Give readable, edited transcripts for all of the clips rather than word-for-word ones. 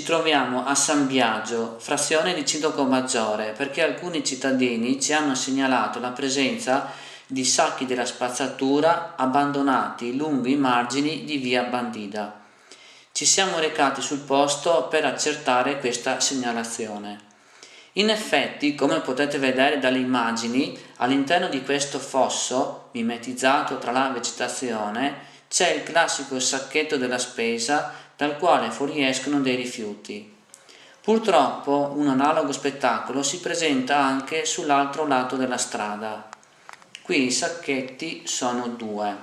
troviamo a San Biagio, frazione di Cintocomaggiore, perché alcuni cittadini ci hanno segnalato la presenza di sacchi della spazzatura abbandonati lungo i margini di via Bandida. Ci siamo recati sul posto per accertare questa segnalazione. In effetti, come potete vedere dalle immagini, all'interno di questo fosso, mimetizzato tra la vegetazione, c'è il classico sacchetto della spesa dal quale fuoriescono dei rifiuti. Purtroppo un analogo spettacolo si presenta anche sull'altro lato della strada. Qui i sacchetti sono 2.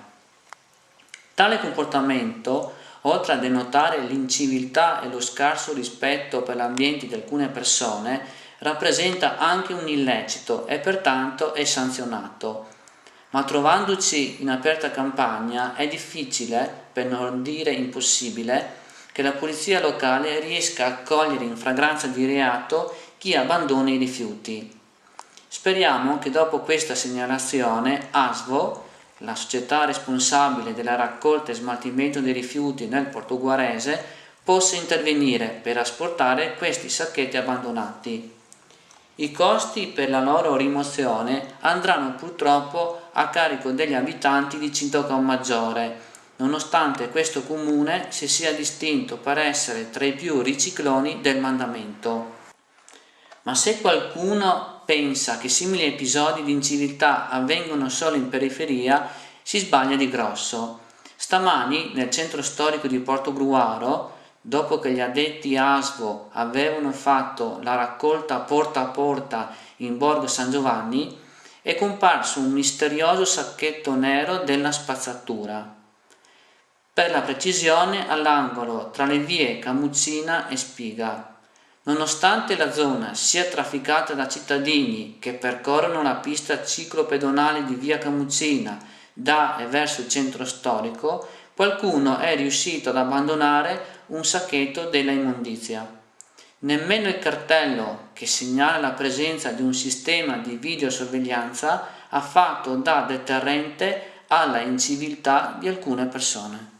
Tale comportamento, oltre a denotare l'inciviltà e lo scarso rispetto per l'ambiente di alcune persone, rappresenta anche un illecito e pertanto è sanzionato. Ma trovandoci in aperta campagna è difficile, per non dire impossibile, che la polizia locale riesca a cogliere in flagranza di reato chi abbandona i rifiuti. Speriamo che dopo questa segnalazione ASVO, la società responsabile della raccolta e smaltimento dei rifiuti nel Portoguarese, possa intervenire per asportare questi sacchetti abbandonati. I costi per la loro rimozione andranno purtroppo a carico degli abitanti di Cintocomaggiore, nonostante questo comune si sia distinto per essere tra i più ricicloni del mandamento. Ma se qualcuno pensa che simili episodi di inciviltà avvengono solo in periferia, si sbaglia di grosso. Stamani, nel centro storico di Portogruaro, dopo che gli addetti ASVO avevano fatto la raccolta porta a porta in Borgo San Giovanni, è comparso un misterioso sacchetto nero della spazzatura. Per la precisione all'angolo tra le vie Camuccina e Spiga. Nonostante la zona sia trafficata da cittadini che percorrono la pista ciclopedonale di via Camuccina da e verso il centro storico, qualcuno è riuscito ad abbandonare un sacchetto della immondizia. Nemmeno il cartello che segnala la presenza di un sistema di videosorveglianza ha fatto da deterrente alla inciviltà di alcune persone.